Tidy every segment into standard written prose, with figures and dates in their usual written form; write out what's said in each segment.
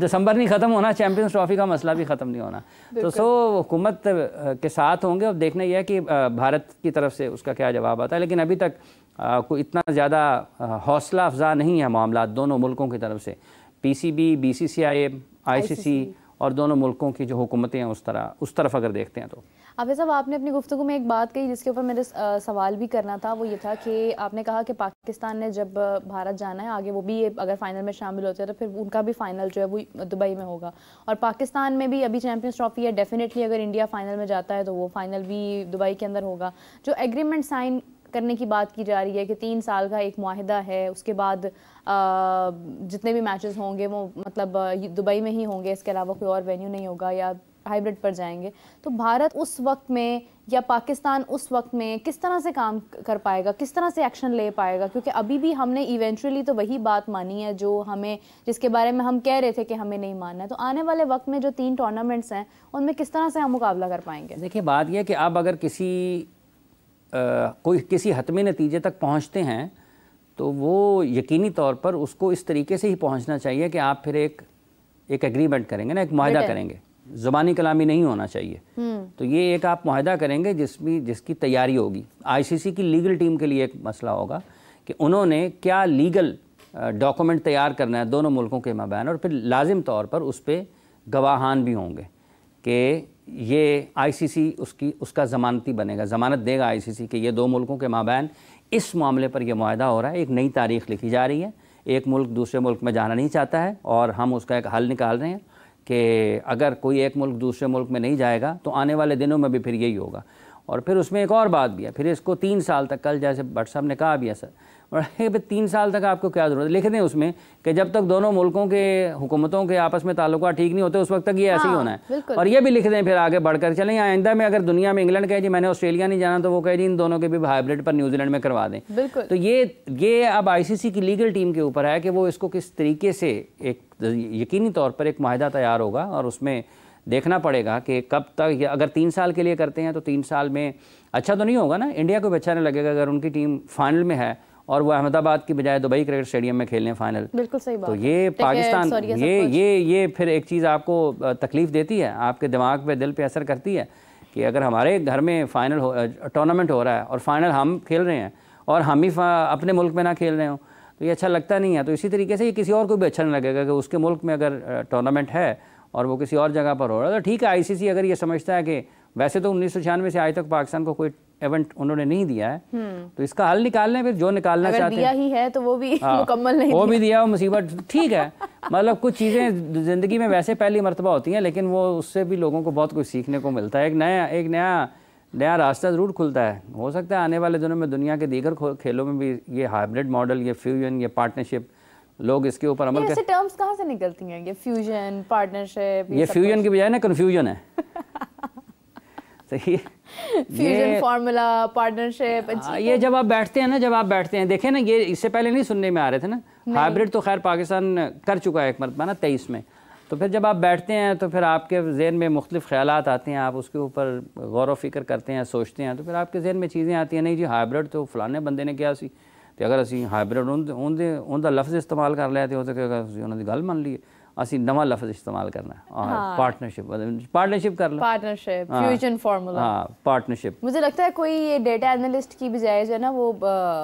दिसंबर नहीं ख़त्म होना, चैंपियंस ट्रॉफी का मसला भी ख़त्म नहीं होना। तो हुकूमत के साथ होंगे। अब देखना यह है कि भारत की तरफ से उसका क्या जवाब आता है, लेकिन अभी तक कोई इतना ज़्यादा हौसला अफजा नहीं है मामला दोनों मुल्कों की तरफ से। PCB, BCCI, ICC और दोनों मुल्कों की जो हुकूमतें हैं उस तरफ अगर देखते हैं तो। हाफिज़ साहब, आपने अपनी गुफ्तगू में एक बात कही जिसके ऊपर मेरे सवाल भी करना था, वो ये था कि आपने कहा कि पाकिस्तान ने जब भारत जाना है आगे, वो भी अगर फाइनल में शामिल होते हैं तो फिर उनका भी फाइनल जो है वो दुबई में होगा, और पाकिस्तान में भी अभी चैंपियंस ट्रॉफी है, डेफिनेटली अगर इंडिया फाइनल में जाता है तो वो फाइनल भी दुबई के अंदर होगा। जो एग्रीमेंट साइन करने की बात की जा रही है कि 3 साल का एक मुआहिदा है, उसके बाद जितने भी मैचेस होंगे वो मतलब दुबई में ही होंगे, इसके अलावा कोई और वेन्यू नहीं होगा या हाइब्रिड पर जाएंगे, तो भारत उस वक्त में या पाकिस्तान उस वक्त में किस तरह से काम कर पाएगा, किस तरह से एक्शन ले पाएगा? क्योंकि अभी भी हमने इवेंचुअली तो वही बात मानी है जो हमें, जिसके बारे में हम कह रहे थे कि हमें नहीं मानना है। तो आने वाले वक्त में जो 3 टूर्नामेंट्स हैं उनमें किस तरह से हम मुकाबला कर पाएंगे? देखिए, बात यह कि अब अगर कोई किसी हतमी नतीजे तक पहुँचते हैं तो वो यकीनी तौर पर उसको इस तरीके से ही पहुँचना चाहिए कि आप फिर एक एग्रीमेंट करेंगे ना, एक मुआहिदा करेंगे, ज़ुबानी कलामी नहीं होना चाहिए। तो ये एक आप मुआहिदा करेंगे जिसकी तैयारी होगी। ICC की लीगल टीम के लिए एक मसला होगा कि उन्होंने क्या लीगल डॉक्यूमेंट तैयार करना है दोनों मुल्कों के माबैन, और फिर लाजिम तौर पर उस पर गवाहान भी होंगे कि ये ICC उसका ज़मानती बनेगा, ज़मानत देगा ICC कि ये 2 मुल्कों के माबैन इस मामले पर यह मुआहिदा हो रहा है, एक नई तारीख लिखी जा रही है, एक मुल्क दूसरे मुल्क में जाना नहीं चाहता है और हम उसका एक हल निकाल रहे हैं कि अगर कोई एक मुल्क दूसरे मुल्क में नहीं जाएगा तो आने वाले दिनों में भी फिर यही होगा। और फिर उसमें एक और बात भी है, फिर इसको 3 साल तक, कल जैसे भट्ट साहब ने कहा भी है सर, और 3 साल तक आपको क्या ज़रूरत है, लिख दें उसमें कि जब तक दोनों मुल्कों के हुकूमतों के आपस में ताल्लुकात ठीक नहीं होते उस वक्त तक ये ऐसे ही होना है। और ये भी लिख दें फिर आगे बढ़कर चलें, आइंदा में अगर दुनिया में इंग्लैंड कहे जी मैंने ऑस्ट्रेलिया नहीं जाना, तो वो कहे जी इन दोनों के भी हाइब्रिड पर न्यूजीलैंड में करवा दें। तो ये अब ICC की लीगल टीम के ऊपर है कि वो इसको किस तरीके से एक यकीनी तौर पर एक मुआहिदा तैयार होगा, और उसमें देखना पड़ेगा कि कब तक, अगर 3 साल के लिए करते हैं तो 3 साल में अच्छा तो नहीं होगा ना, इंडिया को भी अच्छा नहीं लगेगा अगर उनकी टीम फाइनल में है और वो अहमदाबाद की बजाय दुबई क्रिकेट स्टेडियम में खेलने फाइनल। बिल्कुल सही बात। तो ये पाकिस्तान ये फिर एक चीज़ आपको तकलीफ़ देती है, आपके दिमाग पे, दिल पे असर करती है कि अगर हमारे घर में फाइनल टूर्नामेंट हो रहा है और फाइनल हम खेल रहे हैं और हम ही अपने मुल्क में ना खेल रहे हो तो ये अच्छा लगता नहीं है। तो इसी तरीके से ये किसी और को भी अच्छा नहीं लगेगा कि उसके मुल्क में अगर टूर्नामेंट है और वो किसी और जगह पर हो रहा है। तो ठीक है, ICC अगर ये समझता है कि वैसे तो 1996 से आज तक पाकिस्तान को कोई इवेंट उन्होंने नहीं दिया है, तो इसका हल निकाल लें, फिर जो निकालना चाहते हैं। दिया ही है तो वो भी मुकम्मल नहीं, वो भी दिया, वो मुसीबत ठीक है। मतलब कुछ चीज़ें ज़िंदगी में वैसे पहली मरतबा होती हैं, लेकिन वो उससे भी लोगों को बहुत कुछ सीखने को मिलता है, एक नया रास्ता ज़रूर खुलता है। हो सकता है आने वाले दिनों में दुनिया के दीगर खेलों में भी ये हाइब्रिड मॉडल, ये फ्यूजन, ये पार्टनरशिप, लोग इसके ऊपर अमल करें। टर्म्स कहाँ से निकलती हैं ये फ्यूजन, पार्टनरशिप? ये फ्यूजन की बजाय ना कन्फ्यूजन है। सही, फ्यूजन फार्मूला, पार्टनरशिप, ये जब आप बैठते हैं, देखें ना, ये इससे पहले नहीं सुनने में आ रहे थे ना। हाइब्रिड तो खैर पाकिस्तान कर चुका है एक मरतबा ना 23 में। तो फिर जब आप बैठते हैं तो फिर आपके जहन में मुख्तलिफ ख्यालात आते हैं, आप उसके ऊपर गौर व फिक्र करते हैं, सोचते हैं, तो फिर आपके जहन में चीज़ें आती हैं, नहीं जी हाइब्रिड तो फलाने बंदे ने किया सी, तो अगर असी हाइब्रिड उनका लफ्ज़ इस्तेमाल कर लेते हो तो उन्होंने गल मान ली, ਅਸੀਂ नवा लफ्ज़ इस्तेमाल करना है। हाँ, पार्टनरशिप कर लो, पार्टनरशिप, फ्यूजन फार्मूला, हाँ पार्टनरशिप। मुझे लगता है कोई ये डेटा एनालिस्ट की बजाय जो है ना वो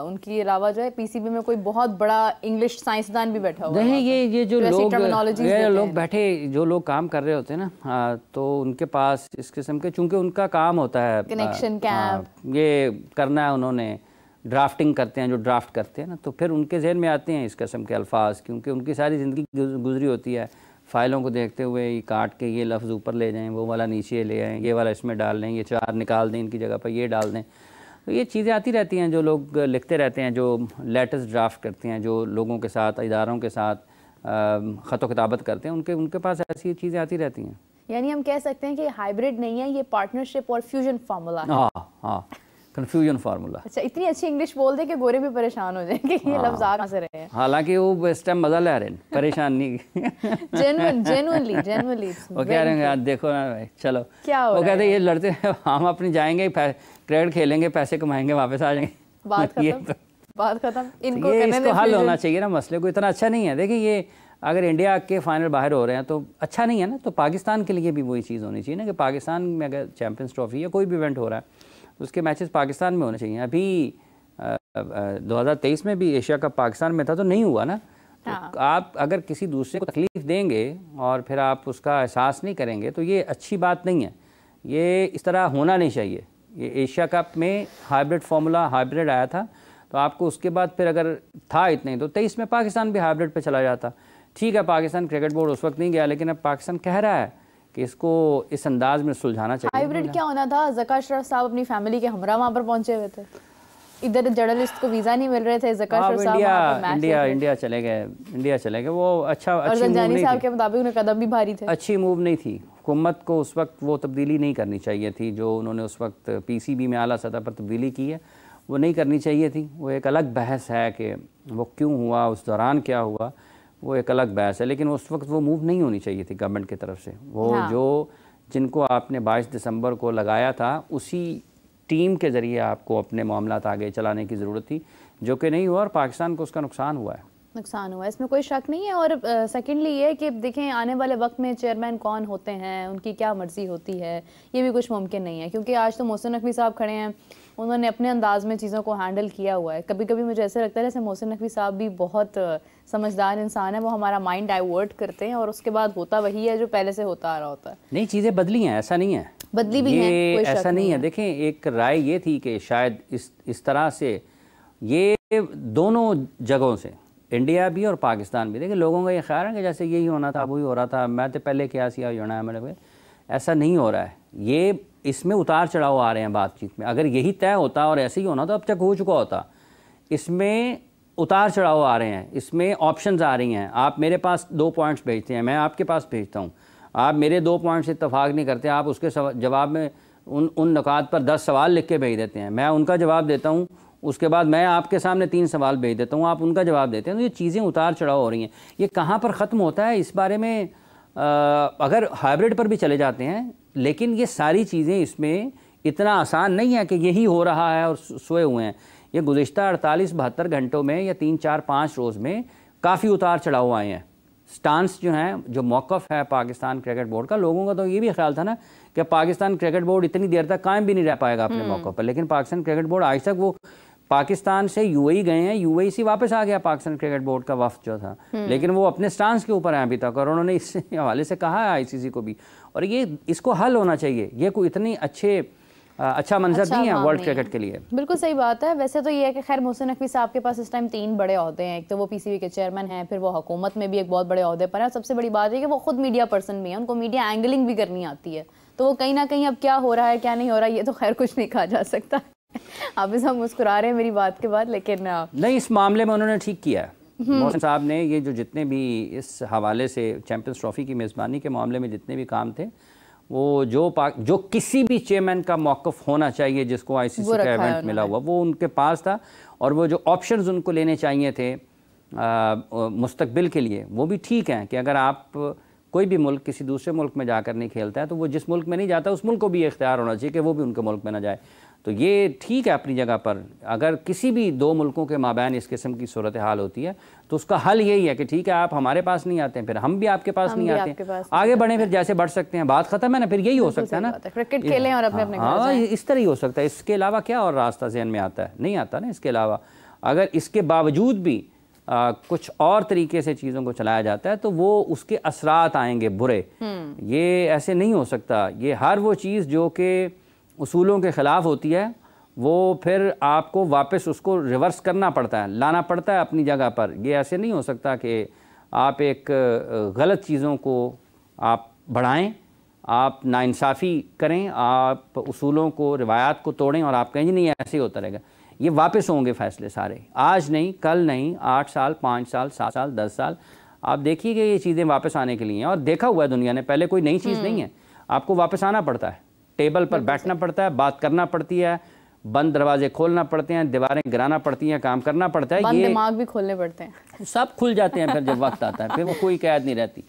उनके अलावा जो है PCB में कोई बहुत बड़ा इंग्लिश साइंसदान भी बैठा हुआ है। ये जो लोग बैठे, जो लोग काम कर रहे होते हैं ना, तो उनके पास इस किस्म के, चूँकि उनका काम होता है कनेक्शन कैंप ये करना है, उन्होंने ड्राफ्टिंग करते हैं, जो ड्राफ्ट करते हैं ना, तो फिर उनके जहन में आते हैं इस किस्म के अल्फाज, क्योंकि उनकी सारी ज़िंदगी गुजरी होती है फ़ाइलों को देखते हुए, ये काट के ये लफ्ज़ ऊपर ले जाएं, वो वाला नीचे ले आएँ, ये वाला इसमें डाल दें, ये 4 निकाल दें, इनकी जगह पर ये डाल दें। तो ये चीज़ें आती रहती हैं, जो लोग लिखते रहते हैं, जो लेटेस्ट ड्राफ्ट करते हैं, जो लोगों के साथ, इदारों के साथ ख़त व किताबत करते हैं, उनके पास ऐसी चीज़ें आती रहती हैं। यानी हम कह सकते हैं कि हाइब्रिड नहीं है, ये पार्टनरशिप और फ्यूजन फार्मूला है। हाँ, कन्फ्यूजन फार्मूला। अच्छा, इतनी अच्छी इंग्लिश बोल दे कि गोरे भी परेशान हो जाएंगे कि ये लफ्ज़ कहाँ से रहे हैं। हालांकि वो इस टाइम मजा ले रहे हैं, परेशान नहीं। जेन्युइनली वो कह रहे हैं यार देखो ना भाई, चलो क्या हो वो रहा है? कहते हैं ये लड़ते हैं, हम अपनी जाएंगे, क्रिकेट खेलेंगे, पैसे कमाएंगे, वापस आ जाएंगे, बात खत्म। इनको इसको हल होना चाहिए ना, मसले को इतना अच्छा नहीं है। देखिए ये अगर इंडिया के फाइनल बाहर हो रहे हैं तो अच्छा नहीं है ना। तो पाकिस्तान के लिए भी वही चीज़ होनी चाहिए ना कि पाकिस्तान में अगर चैम्पियंस ट्रॉफी या कोई भी इवेंट हो रहा है उसके मैचेस पाकिस्तान में होने चाहिए। अभी 2023 में भी एशिया कप पाकिस्तान में था तो नहीं हुआ ना। तो आप अगर किसी दूसरे को तकलीफ़ देंगे और फिर आप उसका एहसास नहीं करेंगे तो ये अच्छी बात नहीं है। ये इस तरह होना नहीं चाहिए। ये एशिया कप में हाइब्रिड फार्मूला हाइब्रिड आया था तो आपको उसके बाद फिर अगर था इतने तो 23 में पाकिस्तान भी हाइब्रिड पे चला जाता। ठीक है, पाकिस्तान क्रिकेट बोर्ड उस वक्त नहीं गया, लेकिन अब पाकिस्तान कह रहा है कि इसको इस अंदाज में सुलझाना चाहिए। हाइब्रिड क्या होना था? ज़का अशरफ साहब अपनी फैमिली के हमरा वहाँ पर पहुंचे हुए थे, इधर जर्नलिस्ट को वीज़ा नहीं मिल रहे थे। ज़का अशरफ साहब इंडिया चले गए। वो अच्छा और ज़ंजानी साहब के मुताबिक उन्हें कदम भी भारी थे। अच्छी मूव नहीं थी। हुकूमत को उस वक्त वो तब्दीली नहीं करनी चाहिए थी जो उन्होंने उस वक्त PCB में आला सतह पर तब्दीली की है, वो नहीं करनी चाहिए थी। वो एक अलग बहस है कि वो क्यों हुआ, उस दौरान क्या हुआ, वो एक अलग बहस है। लेकिन उस वक्त वो मूव नहीं होनी चाहिए थी गवर्नमेंट की तरफ से। वो जो जिनको आपने 22 दिसंबर को लगाया था उसी टीम के ज़रिए आपको अपने मामलात आगे चलाने की ज़रूरत थी, जो कि नहीं हुआ और पाकिस्तान को उसका नुकसान हुआ है। इसमें कोई शक नहीं है। और सेकेंडली ये कि देखें आने वाले वक्त में चेयरमैन कौन होते हैं, उनकी क्या मर्जी होती है, ये भी कुछ मुमकिन नहीं है। क्योंकि आज तो मोहसिन नकवी साहब खड़े हैं, उन्होंने अपने अंदाज में चीज़ों को हैंडल किया हुआ है। कभी कभी मुझे ऐसे लगता है जैसे मोहसिन नकवी साहब भी बहुत समझदार इंसान है, वो हमारा माइंड डाइवर्ट करते हैं और उसके बाद होता वही है जो पहले से होता आ रहा होता है। नहीं, चीज़ें बदली हैं, ऐसा नहीं है, बदली भी हैं, कोई ऐसा नहीं है। देखें, एक राय ये थी कि शायद इस तरह से ये दोनों जगहों से इंडिया भी और पाकिस्तान भी, देखिए लोगों का ये ख्याल है कि जैसे यही होना था वही हो रहा था, मैं तो पहले क्या सिया होना है मेरे, ऐसा नहीं हो रहा है। ये इसमें उतार चढ़ाव आ रहे हैं बातचीत में। अगर यही तय होता और ऐसे ही होना तो अब तक हो चुका होता। इसमें उतार चढ़ाव आ रहे हैं, इसमें ऑप्शंस आ रही हैं। आप मेरे पास 2 पॉइंट्स भेजते हैं, मैं आपके पास भेजता हूँ, आप मेरे 2 पॉइंट से इत्तेफाक नहीं करते, आप उसके जवाब में उन नुकात पर 10 सवाल लिख के भेज देते हैं, मैं उनका जवाब देता हूँ, उसके बाद मैं आपके सामने 3 सवाल भेज देता हूँ, आप उनका जवाब देते हैं। तो ये चीज़ें उतार चढ़ाव हो रही हैं। ये कहाँ पर ख़त्म होता है इस बारे में अगर हाइब्रिड पर भी चले जाते हैं, लेकिन ये सारी चीज़ें इसमें इतना आसान नहीं है कि यही हो रहा है और सोए हुए हैं। ये गुज़िश्ता 48-72 घंटों में या 3-4-5 रोज़ में काफ़ी उतार चढ़ाव आए हैं। स्टांस जो हैं, जो मौक़िफ़ है पाकिस्तान क्रिकेट बोर्ड का, लोगों का तो ये भी ख्याल था ना कि पाकिस्तान क्रिकेट बोर्ड इतनी देर तक कायम भी नहीं रह पाएगा अपने मौक़िफ़ पर, लेकिन पाकिस्तान क्रिकेट बोर्ड आज तक वो पाकिस्तान से UAE गए हैं, UAE से वापस आ गया पाकिस्तान क्रिकेट बोर्ड का वफ्द जो था, लेकिन वो अपने स्टांस के ऊपर है अभी तक, और उन्होंने इस हवाले से कहा है ICC को भी, और ये इसको हल होना चाहिए। ये कोई इतनी अच्छा मंजर नहीं है वर्ल्ड क्रिकेट के लिए। बिल्कुल सही बात है। वैसे तो ये है कि खैर मोहसिन नकवी साहब के पास इस टाइम 3 बड़े ओहदे हैं। एक तो वो PCB के चेयरमैन हैं, फिर वो हुकूमत में भी एक बहुत बड़े ओहदे पर है। सबसे बड़ी बात है कि वो खुद मीडिया पर्सन भी है, उनको मीडिया एंगलिंग भी करनी आती है। तो वो कहीं ना कहीं अब क्या हो रहा है क्या नहीं हो रहा है ये तो खैर कुछ नहीं कहा जा सकता। आप इस हम मुस्कुरा रहे हैं मेरी बात के बाद, लेकिन नहीं, इस मामले में उन्होंने ठीक किया है मोहसिन साहब ने। ये जो जितने भी इस हवाले से चैम्पियंस ट्रॉफी की मेज़बानी के मामले में जितने भी काम थे, वो जो किसी भी चेयरमैन का मौक़िफ़ होना चाहिए जिसको ICC का इवेंट मिला हुआ, वो उनके पास था। और वो जो ऑप्शंस उनको लेने चाहिए थे मुस्तकबिल के लिए, वो भी ठीक हैं कि अगर आप कोई भी मुल्क किसी दूसरे मुल्क में जाकर नहीं खेलता है तो वो जिस मुल्क में नहीं जाता उस मुल्क को भी इख्तियार होना चाहिए कि वो भी उनके मुल्क में ना जाए। तो ये ठीक है अपनी जगह पर। अगर किसी भी 2 मुल्कों के माबैन इस किस्म की सूरत हाल होती है तो उसका हल यही है कि ठीक है आप हमारे पास नहीं आते हैं, फिर हम भी आपके पास नहीं आते हैं, आगे बढ़ें, फिर जैसे बढ़ सकते हैं, बात ख़त्म है ना। फिर यही हो सकता है ना, क्रिकेट खेलें और अपने अपने हाँ, इस तरह ही हो सकता है। इसके अलावा क्या और रास्ता जहन में आता है? नहीं आता ना। इसके अलावा अगर इसके बावजूद भी कुछ और तरीके से चीज़ों को चलाया जाता है तो वो उसके असरात आएंगे बुरे। ये ऐसे नहीं हो सकता। ये हर वो चीज़ जो कि उसूलों के ख़िलाफ़ होती है वो फिर आपको वापस उसको रिवर्स करना पड़ता है, लाना पड़ता है अपनी जगह पर। ये ऐसे नहीं हो सकता कि आप एक गलत चीज़ों को आप बढ़ाएं, आप नाइंसाफ़ी करें, आप उसूलों को, रिवायात को तोड़ें और आप कहें जी नहीं ऐसे ही होता रहेगा। ये वापस होंगे फैसले सारे, आज नहीं, कल नहीं, 8 साल, 5 साल, 7 साल, 10 साल। आप देखिए कि ये चीज़ें वापस आने के लिए हैं, और देखा हुआ है दुनिया ने, पहले कोई नई चीज़ नहीं है। आपको वापस आना पड़ता है, टेबल पर बैठना पड़ता है, बात करना पड़ती है, बंद दरवाजे खोलना पड़ते हैं, दीवारें गिराना पड़ती हैं, काम करना पड़ता है, ये दिमाग भी खोलने पड़ते हैं, सब खुल जाते हैं फिर जब वक्त आता है, फिर वो कोई कैद नहीं रहती।